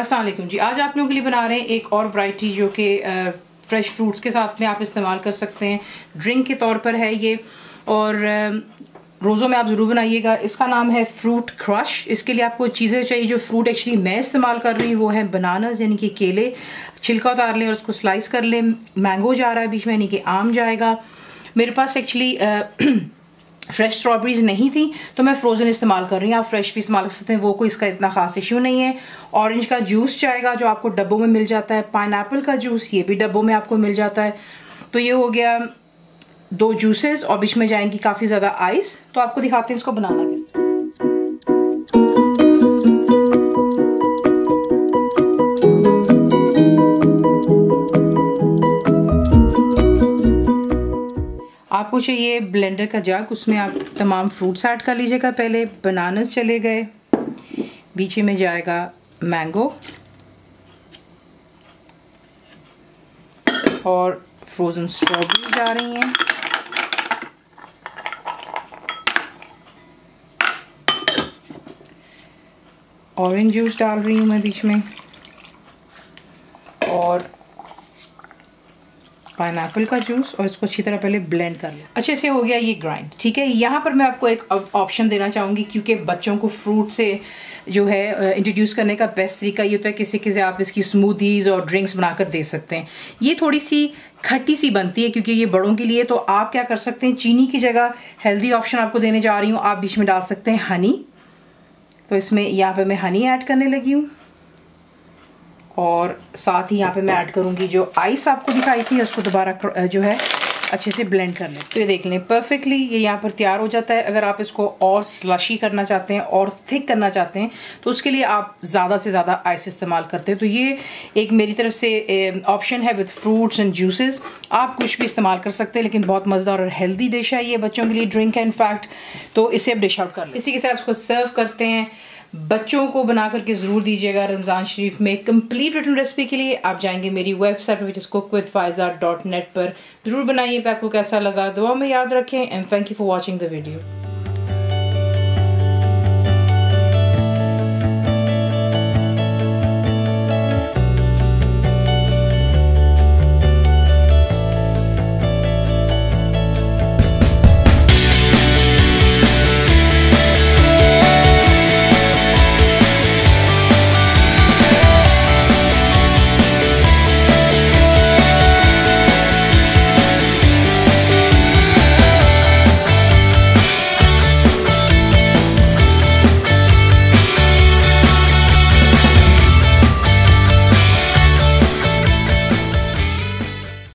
अस्सलाम वालेकुम जी। आज आप लोगों के लिए बना रहे हैं एक और वैरायटी जो कि फ्रेश फ्रूट्स के साथ में आप इस्तेमाल कर सकते हैं। ड्रिंक के तौर पर है ये और रोज़ों में आप ज़रूर बनाइएगा। इसका नाम है फ्रूट क्रश। इसके लिए आपको चीज़ें चाहिए। जो फ्रूट एक्चुअली मैं इस्तेमाल कर रही हूँ वो है बनानास यानी कि केले। छिलका उतार लें और उसको स्लाइस कर लें। मैंगो जा रहा है बीच में यानी कि आम जाएगा। मेरे पास एक्चुअली फ्रेश स्ट्रॉबेरीज नहीं थी तो मैं फ्रोजन इस्तेमाल कर रही हूँ। आप फ्रेश भी इस्तेमाल कर सकते हैं, वो कोई इसका इतना खास इश्यू नहीं है। ऑरेंज का जूस जाएगा जो आपको डब्बों में मिल जाता है। पाइनएप्पल का जूस ये भी डब्बों में आपको मिल जाता है। तो ये हो गया 2 जूसेस और बीच में जाएंगी काफ़ी ज़्यादा आइस। तो आपको दिखाते हैं इसको बनाना किस तरह। आपको चाहिए ब्लेंडर का जग, उसमें आप तमाम फ्रूट्स ऐड कर लीजिएगा। पहले बनानास चले गए, बीच में जाएगा मैंगो और फ्रोजन स्ट्रॉबेरी जा रही हैं। ऑरेंज जूस डाल रही हूँ मैं बीच में और पाइनएप्पल का जूस और इसको अच्छी तरह पहले ब्लेंड कर लें। अच्छे से हो गया ये ग्राइंड, ठीक है। यहाँ पर मैं आपको एक ऑप्शन देना चाहूँगी क्योंकि बच्चों को फ्रूट से जो है इंट्रोड्यूस करने का बेस्ट तरीका ये होता है किसी किसी आप इसकी स्मूदीज और ड्रिंक्स बनाकर दे सकते हैं। ये थोड़ी सी खट्टी सी बनती है क्योंकि ये बड़ों के लिए। तो आप क्या कर सकते हैं, चीनी की जगह हेल्दी ऑप्शन आपको देने जा रही हूँ। आप बीच में डाल सकते हैं हनी। तो इसमें यहाँ पर मैं हनी ऐड करने लगी हूँ और साथ ही यहाँ पे मैं ऐड करूँगी जो आइस आपको दिखाई थी उसको दोबारा जो है अच्छे से ब्लेंड कर लें। तो ये देख लें परफेक्टली ये यहाँ पर तैयार हो जाता है। अगर आप इसको और स्लशी करना चाहते हैं और थिक करना चाहते हैं तो उसके लिए आप ज़्यादा से ज़्यादा आइस इस्तेमाल करते हैं। तो ये एक मेरी तरफ से ऑप्शन है विद फ्रूट्स एंड जूसेस। आप कुछ भी इस्तेमाल कर सकते हैं लेकिन बहुत मज़ेदार और हेल्दी डिश है ये, बच्चों के लिए ड्रिंक है इनफैक्ट। तो इसे आप डिश आउट कर लें। इसी के साथ इसको सर्व करते हैं। बच्चों को बना करके ज़रूर दीजिएगा रमज़ान शरीफ में। कंप्लीट रिटन रेसिपी के लिए आप जाएंगे मेरी वेबसाइट विच इज़ cookWithFaiza.net पर। ज़रूर बनाइएगा। आपको कैसा लगा दुआ में याद रखें and thank you for watching the video.